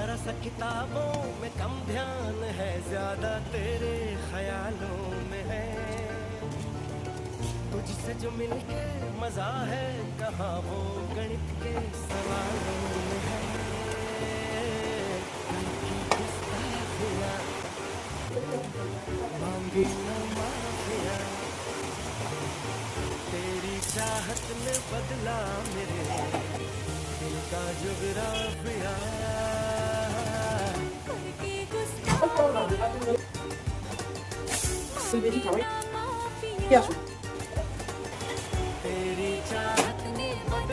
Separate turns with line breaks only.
जरा सा किताबों में कम ध्यान है, ज्यादा तेरे ख्यालों में है। तुझसे जो मिलके मजा है, कहाँ वो गणित के सवालों में है। दिल की गुस्ताखियाँ मांगी न माफिया, तेरी चाहत ने बदला मेरे दिल का जुगराफिया। करके गुस्ताखियाँ
그 매직 가만히
माफिया
피하죠.